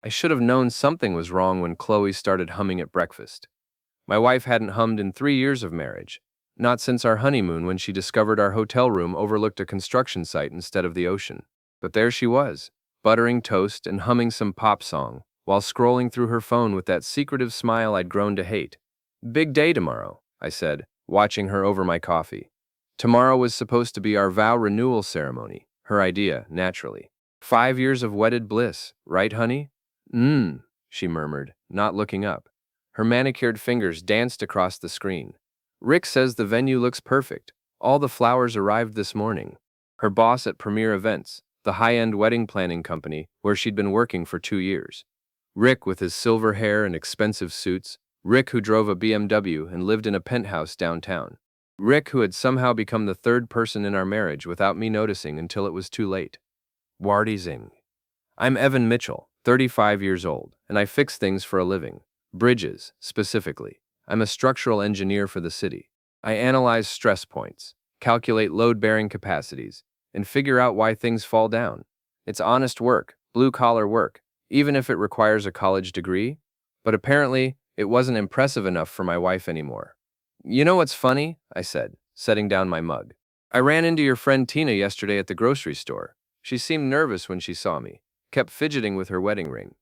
I should have known something was wrong when Chloe started humming at breakfast. My wife hadn't hummed in 3 years of marriage. Not since our honeymoon when she discovered our hotel room overlooked a construction site instead of the ocean. But there she was, buttering toast and humming some pop song, while scrolling through her phone with that secretive smile I'd grown to hate. "Big day tomorrow," I said, watching her over my coffee. Tomorrow was supposed to be our vow renewal ceremony, her idea, naturally. 5 years of wedded bliss, right, honey? She murmured, not looking up. Her manicured fingers danced across the screen. "Rick says the venue looks perfect. All the flowers arrived this morning." Her boss at Premier Events, the high-end wedding planning company where she'd been working for 2 years. Rick with his silver hair and expensive suits. Rick who drove a BMW and lived in a penthouse downtown. Rick who had somehow become the third person in our marriage without me noticing until it was too late. Wardy zing. "I'm Evan Mitchell, 35 years old, and I fix things for a living. Bridges, specifically. I'm a structural engineer for the city. I analyze stress points, calculate load-bearing capacities, and figure out why things fall down. It's honest work, blue-collar work, even if it requires a college degree." But apparently, it wasn't impressive enough for my wife anymore. "You know what's funny?" I said, setting down my mug. "I ran into your friend Tina yesterday at the grocery store. She seemed nervous when she saw me, kept fidgeting with her wedding ring."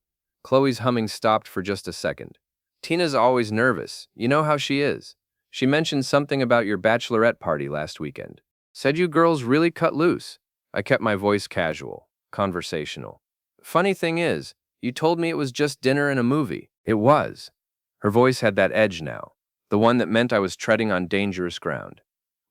Chloe's humming stopped for just a second. "Tina's always nervous. You know how she is. She mentioned something about your bachelorette party last weekend. Said you girls really cut loose." I kept my voice casual, conversational. "Funny thing is, you told me it was just dinner and a movie." "It was." Her voice had that edge now, the one that meant I was treading on dangerous ground.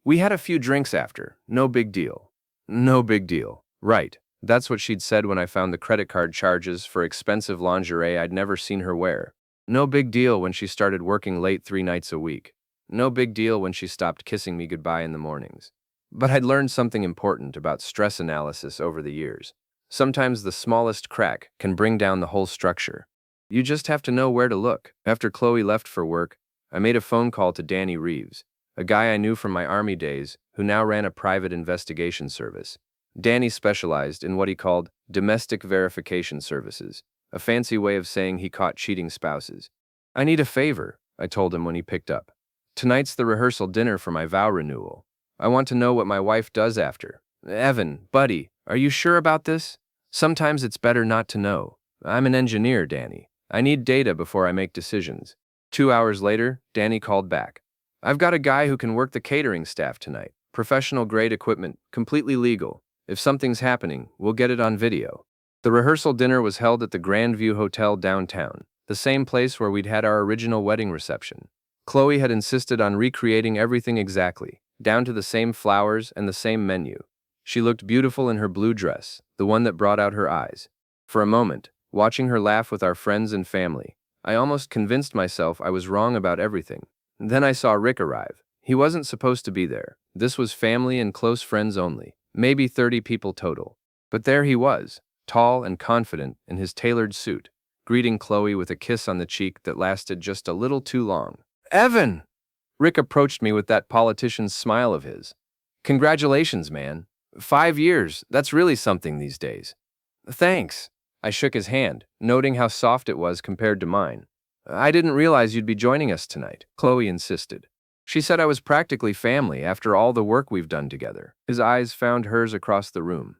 "We had a few drinks after. No big deal." No big deal. Right. That's what she'd said when I found the credit card charges for expensive lingerie I'd never seen her wear. No big deal when she started working late 3 nights a week. No big deal when she stopped kissing me goodbye in the mornings. But I'd learned something important about stress analysis over the years. Sometimes the smallest crack can bring down the whole structure. You just have to know where to look. After Chloe left for work, I made a phone call to Danny Reeves, a guy I knew from my Army days who now ran a private investigation service. Danny specialized in what he called domestic verification services, a fancy way of saying he caught cheating spouses. "I need a favor," I told him when he picked up. "Tonight's the rehearsal dinner for my vow renewal. I want to know what my wife does after." "Evan, buddy, are you sure about this? Sometimes it's better not to know. I'm an engineer, Danny. I need data before I make decisions." 2 hours later, Danny called back. "I've got a guy who can work the catering staff tonight. Professional-grade equipment, completely legal. If something's happening, we'll get it on video." The rehearsal dinner was held at the Grandview Hotel downtown, the same place where we'd had our original wedding reception. Chloe had insisted on recreating everything exactly, down to the same flowers and the same menu. She looked beautiful in her blue dress, the one that brought out her eyes. For a moment, watching her laugh with our friends and family, I almost convinced myself I was wrong about everything. Then I saw Rick arrive. He wasn't supposed to be there. This was family and close friends only, maybe 30 people total. But there he was, tall and confident in his tailored suit, greeting Chloe with a kiss on the cheek that lasted just a little too long. "Evan!" Rick approached me with that politician's smile of his. "Congratulations, man. 5 years, that's really something these days." "Thanks." I shook his hand, noting how soft it was compared to mine. "I didn't realize you'd be joining us tonight," Chloe insisted. She said I was practically family after all the work we've done together. His eyes found hers across the room.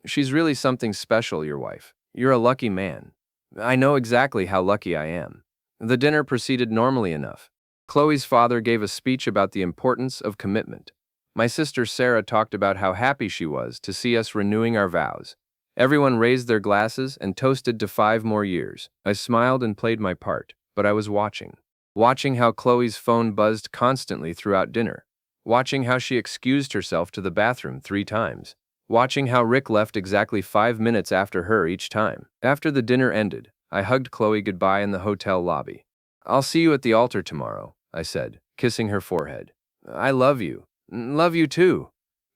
"She's really something special, your wife. You're a lucky man." I know exactly how lucky I am. The dinner proceeded normally enough. Chloe's father gave a speech about the importance of commitment. My sister Sarah talked about how happy she was to see us renewing our vows. Everyone raised their glasses and toasted to 5 more years. I smiled and played my part, but I was watching how Chloe's phone buzzed constantly throughout dinner, watching how she excused herself to the bathroom 3 times, watching how Rick left exactly 5 minutes after her each time. After the dinner ended, I hugged Chloe goodbye in the hotel lobby. "I'll see you at the altar tomorrow," I said, kissing her forehead. "I love you." "Love you too."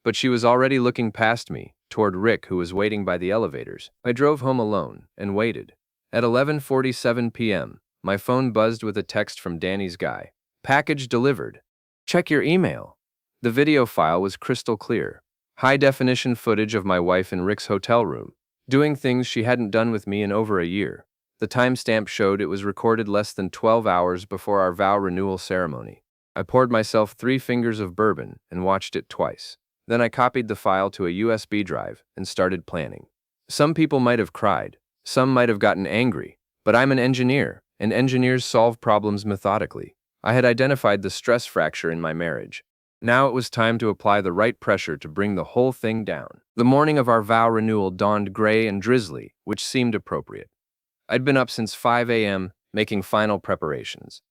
But she was already looking past me, toward Rick who was waiting by the elevators. I drove home alone and waited. At 11:47 p.m., my phone buzzed with a text from Danny's guy. "Package delivered. Check your email." The video file was crystal clear. High-definition footage of my wife in Rick's hotel room, doing things she hadn't done with me in over a year. The timestamp showed it was recorded less than 12 hours before our vow renewal ceremony. I poured myself 3 fingers of bourbon and watched it twice. Then I copied the file to a USB drive and started planning. Some people might have cried, some might have gotten angry, but I'm an engineer, and engineers solve problems methodically. I had identified the stress fracture in my marriage. Now it was time to apply the right pressure to bring the whole thing down. The morning of our vow renewal dawned gray and drizzly, which seemed appropriate. I'd been up since 5 a.m., making final preparations.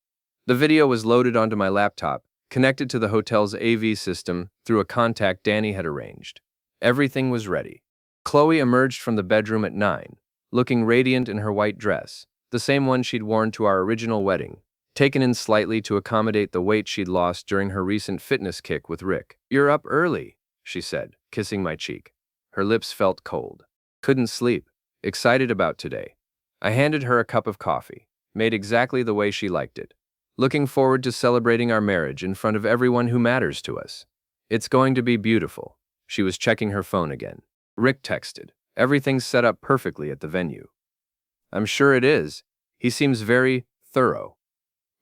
The video was loaded onto my laptop, connected to the hotel's AV system through a contact Danny had arranged. Everything was ready. Chloe emerged from the bedroom at 9, looking radiant in her white dress, the same one she'd worn to our original wedding, taken in slightly to accommodate the weight she'd lost during her recent fitness kick with Rick. "You're up early," she said, kissing my cheek. Her lips felt cold. "Couldn't sleep. Excited about today." I handed her a cup of coffee, made exactly the way she liked it. "Looking forward to celebrating our marriage in front of everyone who matters to us. It's going to be beautiful." She was checking her phone again. Rick texted, "Everything's set up perfectly at the venue." "I'm sure it is. He seems very thorough."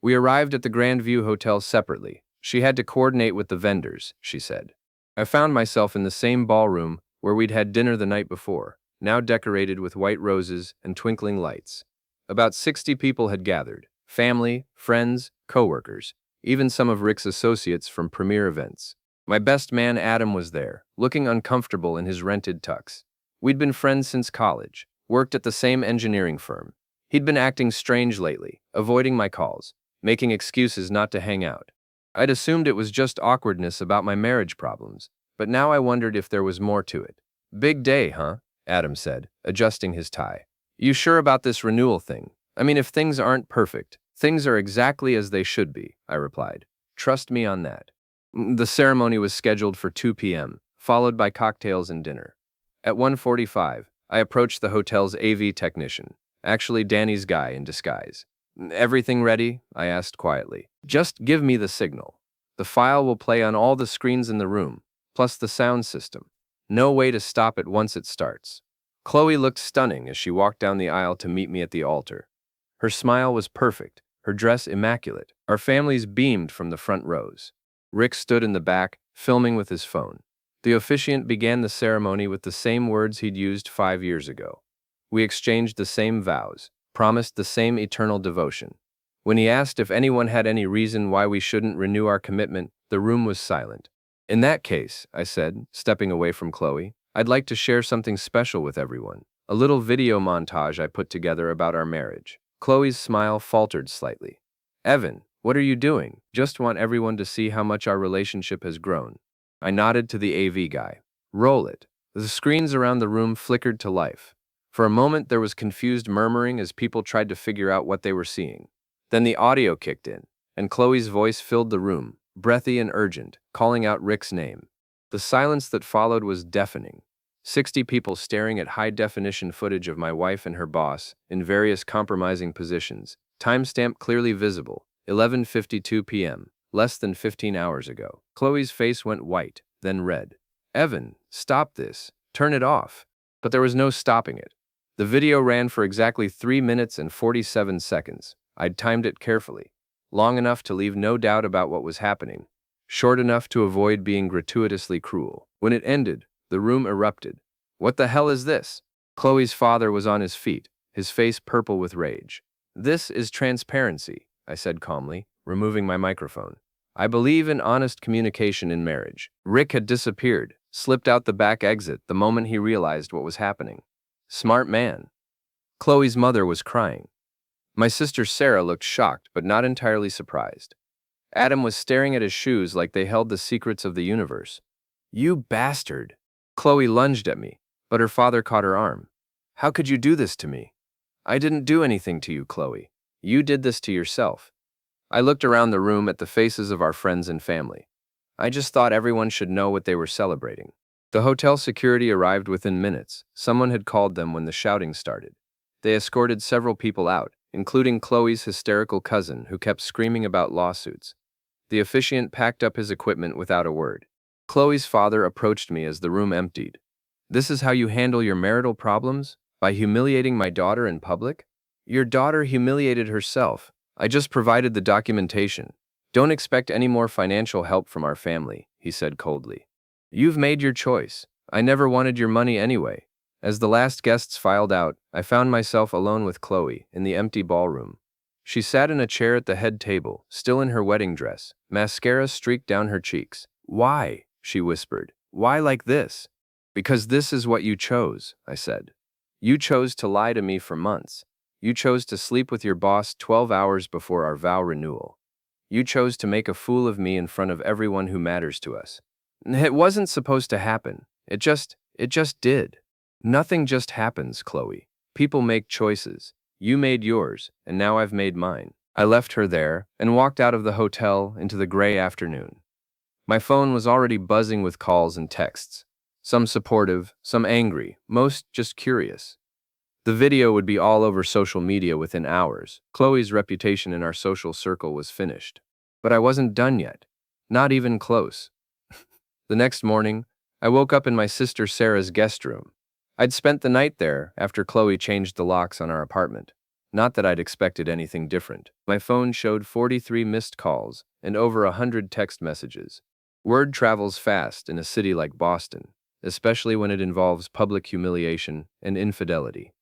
We arrived at the Grandview Hotel separately. She had to coordinate with the vendors, she said. I found myself in the same ballroom where we'd had dinner the night before, now decorated with white roses and twinkling lights. About 60 people had gathered: family, friends, coworkers, even some of Rick's associates from premier events. My best man Adam was there, looking uncomfortable in his rented tux. We'd been friends since college, worked at the same engineering firm. He'd been acting strange lately, avoiding my calls, making excuses not to hang out. I'd assumed it was just awkwardness about my marriage problems, but now I wondered if there was more to it. "Big day, huh?" Adam said, adjusting his tie. "You sure about this renewal thing? I mean, if things aren't perfect, things are exactly as they should be," I replied. "Trust me on that." The ceremony was scheduled for 2 p.m., followed by cocktails and dinner. At 1:45, I approached the hotel's AV technician, actually Danny's guy in disguise. "Everything ready?" I asked quietly. "Just give me the signal. The file will play on all the screens in the room, plus the sound system. No way to stop it once it starts." Chloe looked stunning as she walked down the aisle to meet me at the altar. Her smile was perfect, her dress immaculate. Our families beamed from the front rows. Rick stood in the back, filming with his phone. The officiant began the ceremony with the same words he'd used 5 years ago. We exchanged the same vows, promised the same eternal devotion. When he asked if anyone had any reason why we shouldn't renew our commitment, the room was silent. "In that case," I said, stepping away from Chloe, "I'd like to share something special with everyone. A little video montage I put together about our marriage." Chloe's smile faltered slightly. "Evan, what are you doing?" "Just want everyone to see how much our relationship has grown." I nodded to the AV guy. "Roll it." The screens around the room flickered to life. For a moment there was confused murmuring as people tried to figure out what they were seeing. Then the audio kicked in, and Chloe's voice filled the room, breathy and urgent, calling out Rick's name. The silence that followed was deafening. 60 people staring at high-definition footage of my wife and her boss in various compromising positions, timestamp clearly visible, 11:52 p.m., less than 15 hours ago. Chloe's face went white, then red. "Evan, stop this. Turn it off." But there was no stopping it. The video ran for exactly 3 minutes and 47 seconds. I'd timed it carefully. Long enough to leave no doubt about what was happening. Short enough to avoid being gratuitously cruel. When it ended, the room erupted. "What the hell is this?" Chloe's father was on his feet, his face purple with rage. "This is transparency," I said calmly, removing my microphone. "I believe in honest communication in marriage." Rick had disappeared, slipped out the back exit the moment he realized what was happening. Smart man. Chloe's mother was crying. My sister Sarah looked shocked but not entirely surprised. Adam was staring at his shoes like they held the secrets of the universe. "You bastard!" Chloe lunged at me, but her father caught her arm. "How could you do this to me?" "I didn't do anything to you, Chloe. You did this to yourself." I looked around the room at the faces of our friends and family. I just thought everyone should know what they were celebrating. The hotel security arrived within minutes. Someone had called them when the shouting started. They escorted several people out, including Chloe's hysterical cousin, who kept screaming about lawsuits. The officiant packed up his equipment without a word. Chloe's father approached me as the room emptied. "This is how you handle your marital problems? By humiliating my daughter in public?" Your daughter humiliated herself. I just provided the documentation. Don't expect any more financial help from our family, he said coldly. You've made your choice. I never wanted your money anyway. As the last guests filed out, I found myself alone with Chloe in the empty ballroom. She sat in a chair at the head table, still in her wedding dress, mascara streaked down her cheeks. Why? She whispered. Why like this? Because this is what you chose, I said. You chose to lie to me for months. You chose to sleep with your boss 12 hours before our vow renewal. You chose to make a fool of me in front of everyone who matters to us. It wasn't supposed to happen. It just did. Nothing just happens, Chloe. People make choices. You made yours, and now I've made mine. I left her there and walked out of the hotel into the gray afternoon. My phone was already buzzing with calls and texts. Some supportive, some angry, most just curious. The video would be all over social media within hours. Chloe's reputation in our social circle was finished. But I wasn't done yet. Not even close. The next morning, I woke up in my sister Sarah's guest room. I'd spent the night there after Chloe changed the locks on our apartment. Not that I'd expected anything different. My phone showed 43 missed calls and over 100 text messages. Word travels fast in a city like Boston, especially when it involves public humiliation and infidelity.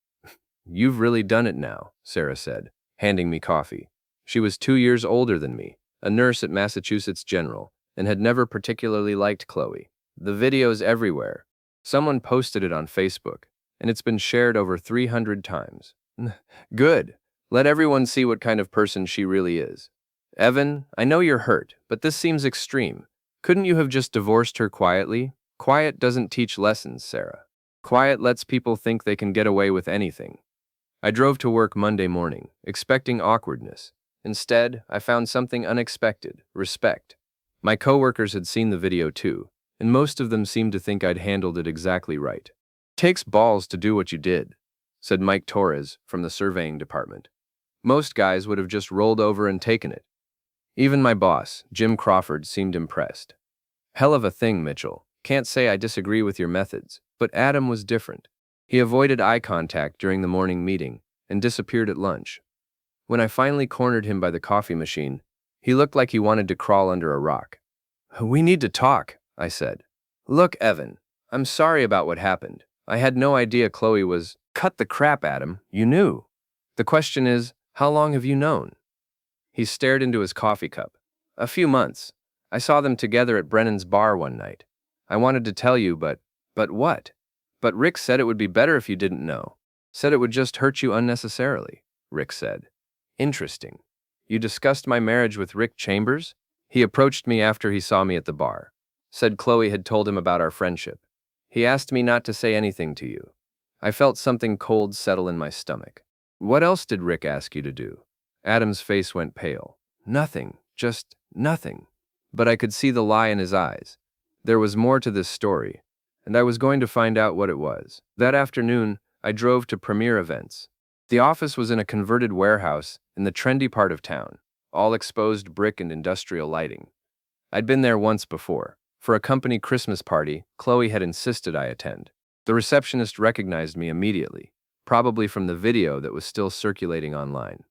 You've really done it now, Sarah said, handing me coffee. She was 2 years older than me, a nurse at Massachusetts General, and had never particularly liked Chloe. The video's everywhere. Someone posted it on Facebook, and it's been shared over 300 times. Good. Let everyone see what kind of person she really is. Evan, I know you're hurt, but this seems extreme. Couldn't you have just divorced her quietly? Quiet doesn't teach lessons, Sarah. Quiet lets people think they can get away with anything. I drove to work Monday morning, expecting awkwardness. Instead, I found something unexpected: respect. My coworkers had seen the video too, and most of them seemed to think I'd handled it exactly right. Takes balls to do what you did, said Mike Torres from the surveying department. Most guys would have just rolled over and taken it. Even my boss, Jim Crawford, seemed impressed. Hell of a thing, Mitchell. Can't say I disagree with your methods, but Adam was different. He avoided eye contact during the morning meeting and disappeared at lunch. When I finally cornered him by the coffee machine, he looked like he wanted to crawl under a rock. We need to talk, I said. Look, Evan, I'm sorry about what happened. I had no idea Chloe was… Cut the crap, Adam. You knew. The question is, how long have you known? He stared into his coffee cup. A few months. I saw them together at Brennan's bar one night. I wanted to tell you, but what? But Rick said it would be better if you didn't know. Said it would just hurt you unnecessarily, Rick said. Interesting. You discussed my marriage with Rick Chambers? He approached me after he saw me at the bar. Said Chloe had told him about our friendship. He asked me not to say anything to you. I felt something cold settle in my stomach. What else did Rick ask you to do? Adam's face went pale. Nothing, just nothing. But I could see the lie in his eyes. There was more to this story, and I was going to find out what it was. That afternoon, I drove to Premier Events. The office was in a converted warehouse in the trendy part of town, all exposed brick and industrial lighting. I'd been there once before. For a company Christmas party, Chloe had insisted I attend. The receptionist recognized me immediately, probably from the video that was still circulating online.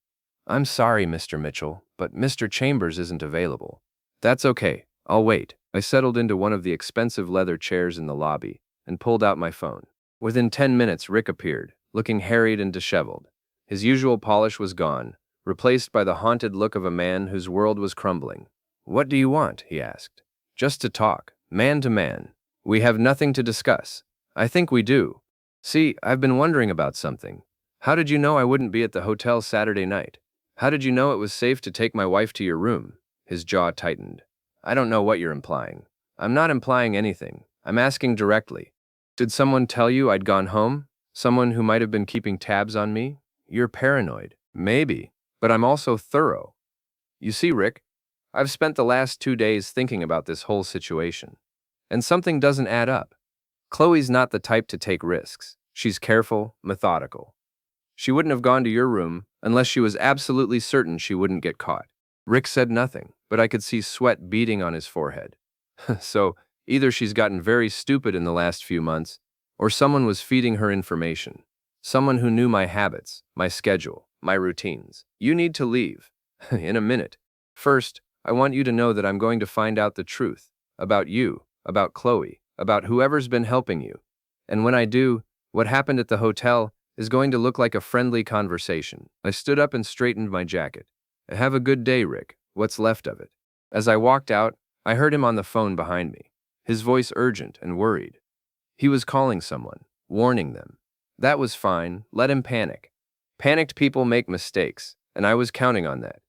I'm sorry, Mr. Mitchell, but Mr. Chambers isn't available. That's okay. I'll wait. I settled into one of the expensive leather chairs in the lobby and pulled out my phone. Within 10 minutes, Rick appeared, looking harried and disheveled. His usual polish was gone, replaced by the haunted look of a man whose world was crumbling. What do you want? He asked. Just to talk, man to man. We have nothing to discuss. I think we do. See, I've been wondering about something. How did you know I wouldn't be at the hotel Saturday night? How did you know it was safe to take my wife to your room? His jaw tightened. I don't know what you're implying. I'm not implying anything. I'm asking directly. Did someone tell you I'd gone home? Someone who might have been keeping tabs on me? You're paranoid. Maybe. But I'm also thorough. You see, Rick, I've spent the last 2 days thinking about this whole situation. And something doesn't add up. Chloe's not the type to take risks. She's careful, methodical. She wouldn't have gone to your room unless she was absolutely certain she wouldn't get caught. Rick said nothing, but I could see sweat beading on his forehead. So, either she's gotten very stupid in the last few months, or someone was feeding her information. Someone who knew my habits, my schedule, My routines. You need to leave. In a minute. First, I want you to know that I'm going to find out the truth. About you, about Chloe, about whoever's been helping you. And when I do, what happened at the hotel is going to look like a friendly conversation. I stood up and straightened my jacket. Have a good day, Rick. What's left of it. As I walked out, I heard him on the phone behind me, his voice urgent and worried. He was calling someone, warning them. That was fine, let him panic. Panicked people make mistakes, and I was counting on that.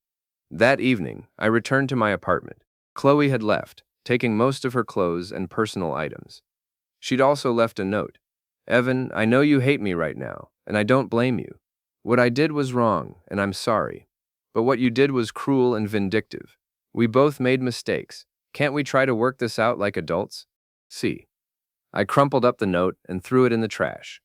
That evening, I returned to my apartment. Chloe had left, taking most of her clothes and personal items. She'd also left a note. Evan, I know you hate me right now, and I don't blame you. What I did was wrong, and I'm sorry. But what you did was cruel and vindictive. We both made mistakes. Can't we try to work this out like adults? See. I crumpled up the note and threw it in the trash.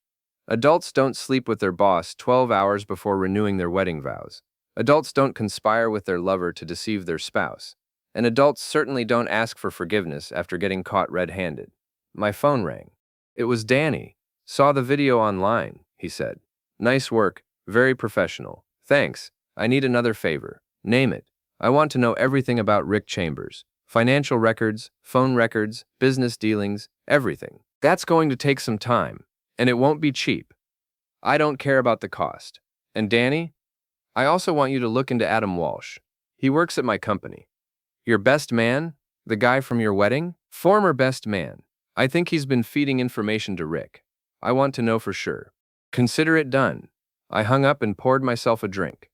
Adults don't sleep with their boss 12 hours before renewing their wedding vows. Adults don't conspire with their lover to deceive their spouse. And adults certainly don't ask for forgiveness after getting caught red-handed. My phone rang. It was Danny. Saw the video online, he said. Nice work, very professional. Thanks. I need another favor. Name it. I want to know everything about Rick Chambers. Financial records, phone records, business dealings, everything. That's going to take some time, and it won't be cheap. I don't care about the cost. And Danny, I also want you to look into Adam Walsh. He works at my company. Your best man? The guy from your wedding? Former best man. I think he's been feeding information to Rick. I want to know for sure. Consider it done. I hung up and poured myself a drink.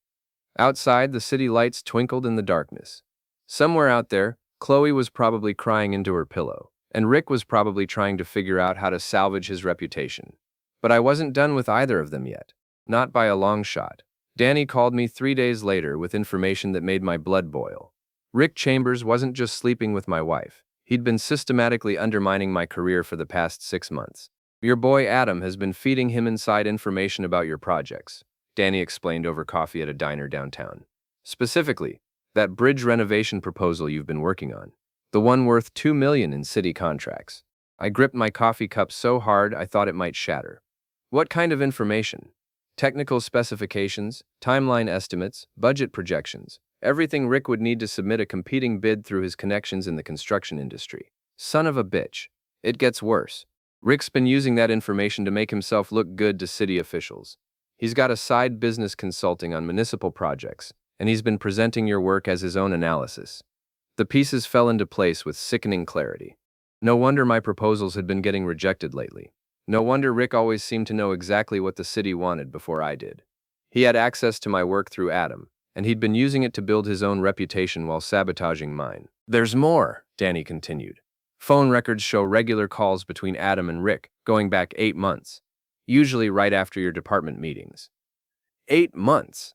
Outside, the city lights twinkled in the darkness. Somewhere out there, Chloe was probably crying into her pillow, and Rick was probably trying to figure out how to salvage his reputation. But I wasn't done with either of them yet. Not by a long shot. Danny called me 3 days later with information that made my blood boil. Rick Chambers wasn't just sleeping with my wife. He'd been systematically undermining my career for the past 6 months. Your boy Adam has been feeding him inside information about your projects, Danny explained over coffee at a diner downtown. Specifically, that bridge renovation proposal you've been working on. The one worth $2 million in city contracts. I gripped my coffee cup so hard I thought it might shatter. What kind of information? Technical specifications, timeline estimates, budget projections. Everything Rick would need to submit a competing bid through his connections in the construction industry. Son of a bitch. It gets worse. Rick's been using that information to make himself look good to city officials. He's got a side business consulting on municipal projects, and he's been presenting your work as his own analysis. The pieces fell into place with sickening clarity. No wonder my proposals had been getting rejected lately. No wonder Rick always seemed to know exactly what the city wanted before I did. He had access to my work through Adam, and he'd been using it to build his own reputation while sabotaging mine. There's more, Danny continued. Phone records show regular calls between Adam and Rick, going back 8 months. Usually right after your department meetings. 8 months!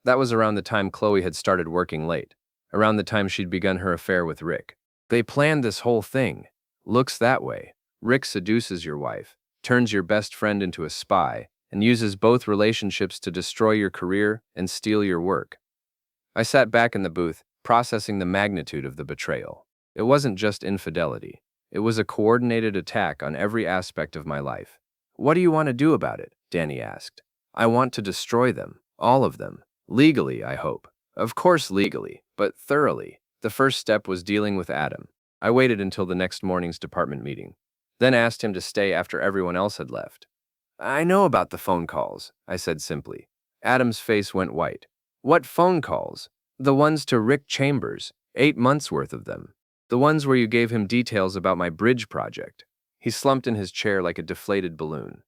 That was around the time Chloe had started working late, around the time she'd begun her affair with Rick. They planned this whole thing. Looks that way. Rick seduces your wife, turns your best friend into a spy, and uses both relationships to destroy your career and steal your work. I sat back in the booth, processing the magnitude of the betrayal. It wasn't just infidelity. It was a coordinated attack on every aspect of my life. What do you want to do about it? Danny asked. I want to destroy them, all of them. Legally, I hope. Of course legally, but thoroughly. The first step was dealing with Adam. I waited until the next morning's department meeting, then asked him to stay after everyone else had left. I know about the phone calls, I said simply. Adam's face went white. What phone calls? The ones to Rick Chambers, 8 months worth of them. The ones where you gave him details about my bridge project. He slumped in his chair like a deflated balloon.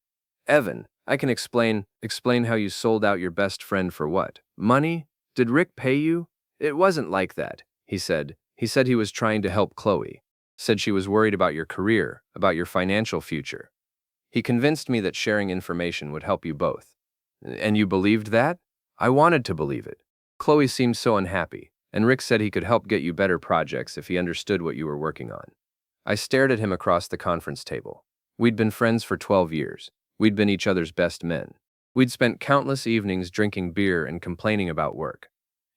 Evan, I can explain how you sold out your best friend for what? Money? Did Rick pay you? It wasn't like that, he said. He said he was trying to help Chloe. Said she was worried about your career, about your financial future. He convinced me that sharing information would help you both. And you believed that? I wanted to believe it. Chloe seemed so unhappy, and Rick said he could help get you better projects if he understood what you were working on. I stared at him across the conference table. We'd been friends for 12 years. We'd been each other's best men. We'd spent countless evenings drinking beer and complaining about work.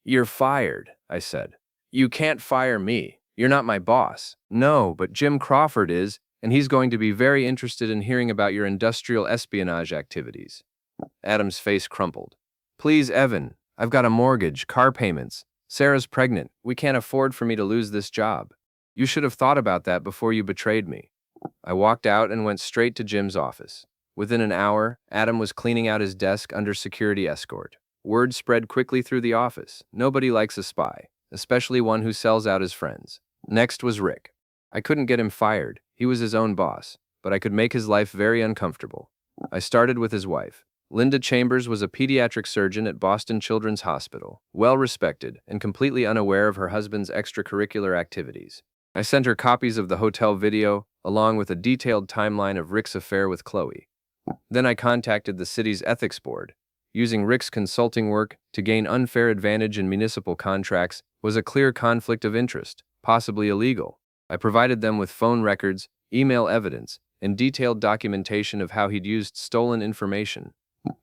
You're fired, I said. You can't fire me. You're not my boss. No, but Jim Crawford is, and he's going to be very interested in hearing about your industrial espionage activities. Adam's face crumpled. Please, Evan. I've got a mortgage, car payments. Sarah's pregnant. We can't afford for me to lose this job. You should have thought about that before you betrayed me. I walked out and went straight to Jim's office. Within an hour, Adam was cleaning out his desk under security escort. Word spread quickly through the office. Nobody likes a spy, especially one who sells out his friends. Next was Rick. I couldn't get him fired. He was his own boss, but I could make his life very uncomfortable. I started with his wife. Linda Chambers was a pediatric surgeon at Boston Children's Hospital, well-respected and completely unaware of her husband's extracurricular activities. I sent her copies of the hotel video, along with a detailed timeline of Rick's affair with Chloe. Then I contacted the city's ethics board. Using Rick's consulting work to gain unfair advantage in municipal contracts was a clear conflict of interest, possibly illegal. I provided them with phone records, email evidence, and detailed documentation of how he'd used stolen information.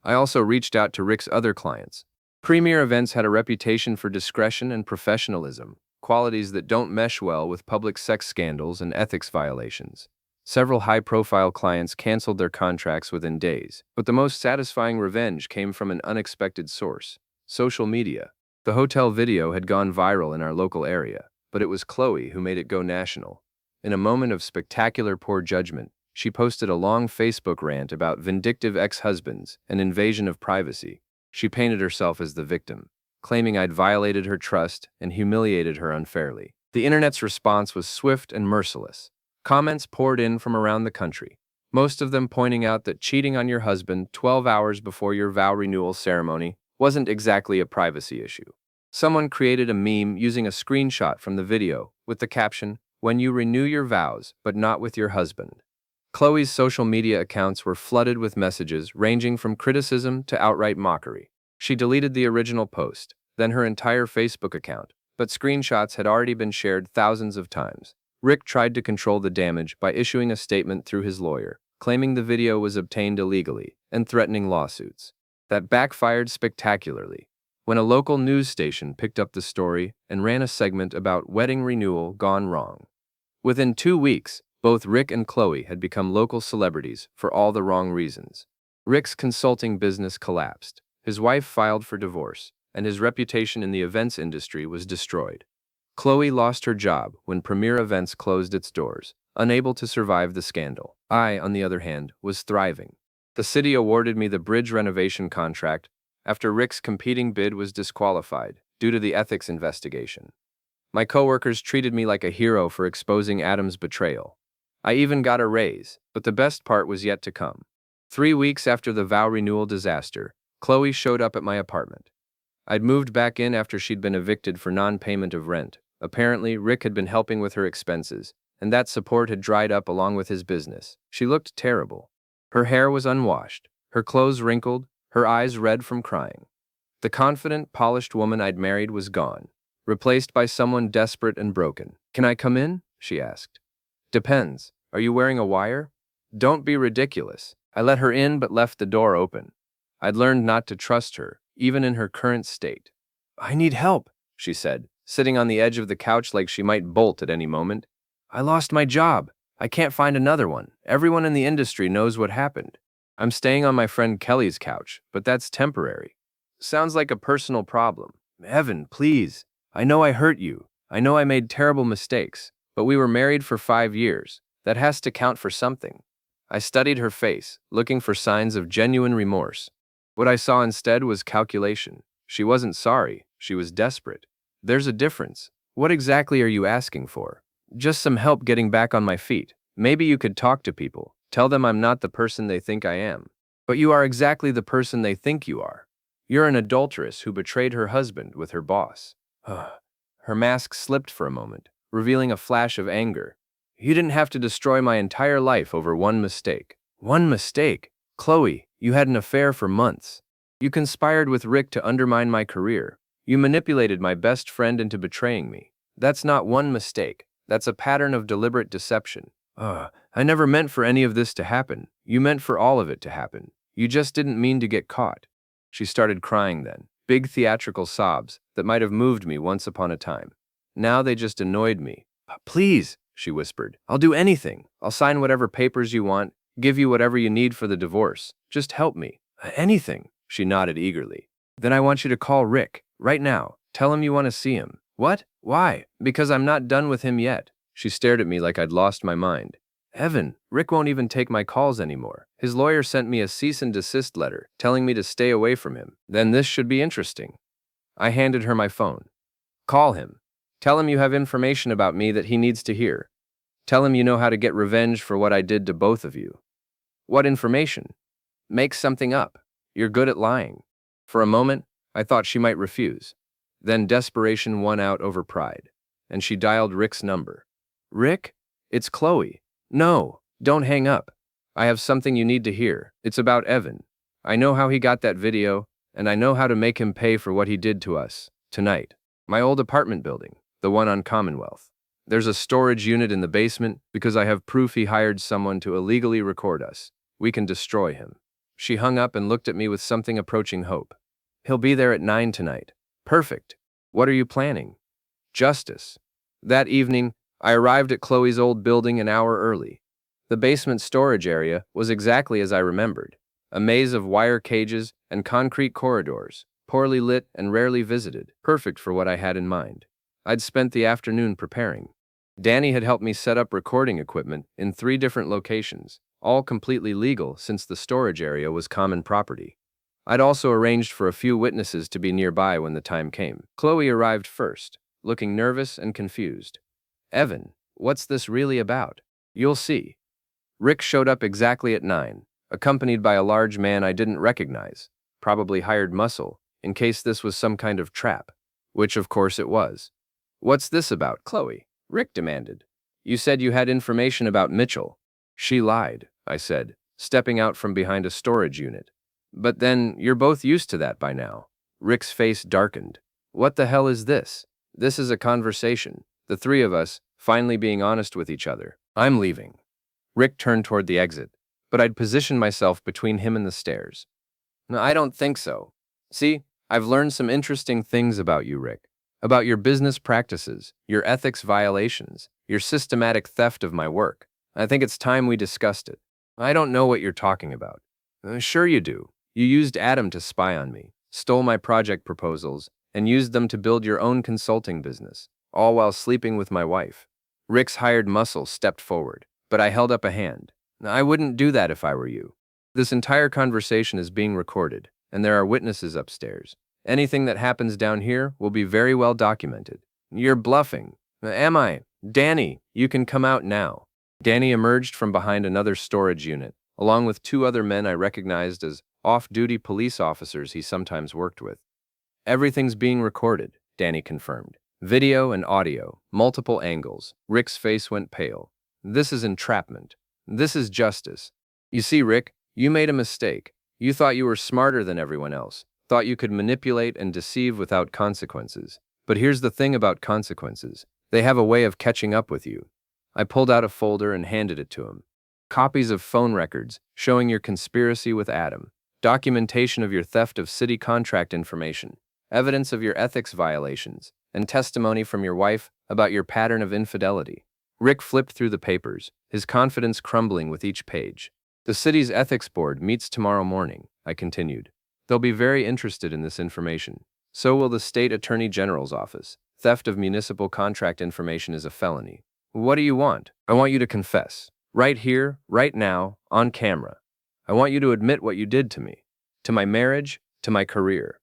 I also reached out to Rick's other clients. Premier Events had a reputation for discretion and professionalism, qualities that don't mesh well with public sex scandals and ethics violations. Several high-profile clients canceled their contracts within days, but the most satisfying revenge came from an unexpected source: social media. The hotel video had gone viral in our local area, but it was Chloe who made it go national. In a moment of spectacular poor judgment, she posted a long Facebook rant about vindictive ex-husbands and invasion of privacy. She painted herself as the victim, claiming I'd violated her trust and humiliated her unfairly. The internet's response was swift and merciless. Comments poured in from around the country, most of them pointing out that cheating on your husband 12 hours before your vow renewal ceremony wasn't exactly a privacy issue. Someone created a meme using a screenshot from the video with the caption, "When you renew your vows, but not with your husband." Chloe's social media accounts were flooded with messages ranging from criticism to outright mockery. She deleted the original post, then her entire Facebook account, but screenshots had already been shared thousands of times. Rick tried to control the damage by issuing a statement through his lawyer, claiming the video was obtained illegally and threatening lawsuits. That backfired spectacularly when a local news station picked up the story and ran a segment about wedding renewal gone wrong. Within 2 weeks, both Rick and Chloe had become local celebrities for all the wrong reasons. Rick's consulting business collapsed, his wife filed for divorce, and his reputation in the events industry was destroyed. Chloe lost her job when Premier Events closed its doors, unable to survive the scandal. I, on the other hand, was thriving. The city awarded me the bridge renovation contract after Rick's competing bid was disqualified due to the ethics investigation. My coworkers treated me like a hero for exposing Adam's betrayal. I even got a raise, but the best part was yet to come. 3 weeks after the vow renewal disaster, Chloe showed up at my apartment. I'd moved back in after she'd been evicted for non-payment of rent. Apparently, Rick had been helping with her expenses, and that support had dried up along with his business. She looked terrible. Her hair was unwashed, her clothes wrinkled, her eyes red from crying. The confident, polished woman I'd married was gone, replaced by someone desperate and broken. "Can I come in?" she asked. "Depends. Are you wearing a wire?" "Don't be ridiculous." I let her in but left the door open. I'd learned not to trust her, even in her current state. "I need help," she said, sitting on the edge of the couch like she might bolt at any moment. "I lost my job. I can't find another one. Everyone in the industry knows what happened. I'm staying on my friend Kelly's couch, but that's temporary." "Sounds like a personal problem." "Evan, please. I know I hurt you. I know I made terrible mistakes, but we were married for 5 years. That has to count for something." I studied her face, looking for signs of genuine remorse. What I saw instead was calculation. She wasn't sorry. She was desperate. "There's a difference. What exactly are you asking for?" "Just some help getting back on my feet. Maybe you could talk to people. Tell them I'm not the person they think I am." "But you are exactly the person they think you are. You're an adulteress who betrayed her husband with her boss." Her mask slipped for a moment, revealing a flash of anger. "You didn't have to destroy my entire life over one mistake." "One mistake? Chloe, you had an affair for months. You conspired with Rick to undermine my career. You manipulated my best friend into betraying me. That's not one mistake. That's a pattern of deliberate deception." I never meant for any of this to happen. You meant for all of it to happen. You just didn't mean to get caught." She started crying then, big theatrical sobs that might have moved me once upon a time. Now they just annoyed me. "Please," she whispered. "I'll do anything. I'll sign whatever papers you want, give you whatever you need for the divorce. Just help me." "Anything," she nodded eagerly. Then I want you to call Rick, right now. Tell him you want to see him. What? Why? Because I'm not done with him yet. She stared at me like I'd lost my mind. Evan, Rick won't even take my calls anymore. His lawyer sent me a cease and desist letter, telling me to stay away from him. Then this should be interesting. I handed her my phone. Call him. Tell him you have information about me that he needs to hear. Tell him you know how to get revenge for what I did to both of you. What information? Make something up. You're good at lying. For a moment, I thought she might refuse. Then desperation won out over pride, and she dialed Rick's number. Rick? It's Chloe. No, don't hang up. I have something you need to hear. It's about Evan. I know how he got that video, and I know how to make him pay for what he did to us, tonight. My old apartment building, the one on Commonwealth. There's a storage unit in the basement because I have proof he hired someone to illegally record us. We can destroy him. She hung up and looked at me with something approaching hope. He'll be there at 9 tonight. Perfect. What are you planning? Justice. That evening, I arrived at Chloe's old building an hour early. The basement storage area was exactly as I remembered. A maze of wire cages and concrete corridors, poorly lit and rarely visited, perfect for what I had in mind. I'd spent the afternoon preparing. Danny had helped me set up recording equipment in 3 different locations, all completely legal since the storage area was common property. I'd also arranged for a few witnesses to be nearby when the time came. Chloe arrived first, looking nervous and confused. Evan, what's this really about? You'll see. Rick showed up exactly at 9, accompanied by a large man I didn't recognize, probably hired muscle, in case this was some kind of trap, which of course it was. What's this about, Chloe? Rick demanded. You said you had information about Mitchell. She lied, I said, stepping out from behind a storage unit. But then, you're both used to that by now. Rick's face darkened. What the hell is this? This is a conversation, the 3 of us, finally being honest with each other. I'm leaving. Rick turned toward the exit, but I'd positioned myself between him and the stairs. No, I don't think so. See, I've learned some interesting things about you, Rick. About your business practices, your ethics violations, your systematic theft of my work. I think it's time we discussed it. I don't know what you're talking about. Sure you do. You used Adam to spy on me, stole my project proposals, and used them to build your own consulting business, all while sleeping with my wife. Rick's hired muscle stepped forward, but I held up a hand. I wouldn't do that if I were you. This entire conversation is being recorded, and there are witnesses upstairs. Anything that happens down here will be very well documented. You're bluffing. Am I? Danny, you can come out now. Danny emerged from behind another storage unit, along with 2 other men I recognized as off-duty police officers he sometimes worked with. Everything's being recorded, Danny confirmed. Video and audio, multiple angles. Rick's face went pale. This is entrapment. This is justice. You see, Rick, you made a mistake. You thought you were smarter than everyone else, thought you could manipulate and deceive without consequences. But here's the thing about consequences. They have a way of catching up with you. I pulled out a folder and handed it to him. Copies of phone records showing your conspiracy with Adam, documentation of your theft of city contract information, evidence of your ethics violations, and testimony from your wife about your pattern of infidelity. Rick flipped through the papers, his confidence crumbling with each page. The city's ethics board meets tomorrow morning, I continued. They'll be very interested in this information. So will the state attorney general's office. Theft of municipal contract information is a felony. What do you want? I want you to confess. Right here, right now, on camera. I want you to admit what you did to me, to my marriage, to my career.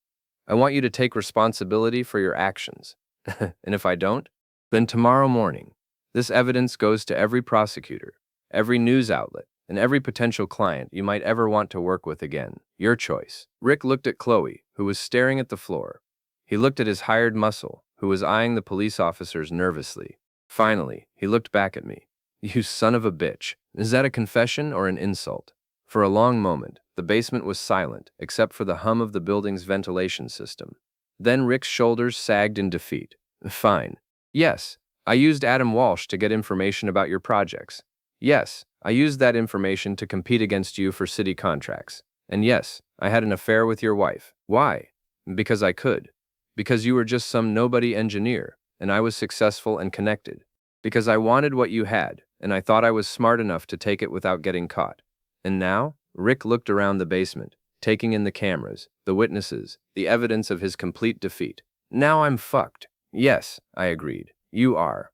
I want you to take responsibility for your actions. And if I don't, then tomorrow morning, this evidence goes to every prosecutor, every news outlet, and every potential client you might ever want to work with again. Your choice. Rick looked at Chloe, who was staring at the floor. He looked at his hired muscle, who was eyeing the police officers nervously. Finally, he looked back at me. You son of a bitch. Is that a confession or an insult? For a long moment, the basement was silent, except for the hum of the building's ventilation system. Then Rick's shoulders sagged in defeat. Fine. Yes, I used Adam Walsh to get information about your projects. Yes, I used that information to compete against you for city contracts. And yes, I had an affair with your wife. Why? Because I could. Because you were just some nobody engineer, and I was successful and connected. Because I wanted what you had, and I thought I was smart enough to take it without getting caught. And now? Rick looked around the basement, taking in the cameras, the witnesses, the evidence of his complete defeat. Now I'm fucked. Yes, I agreed. You are.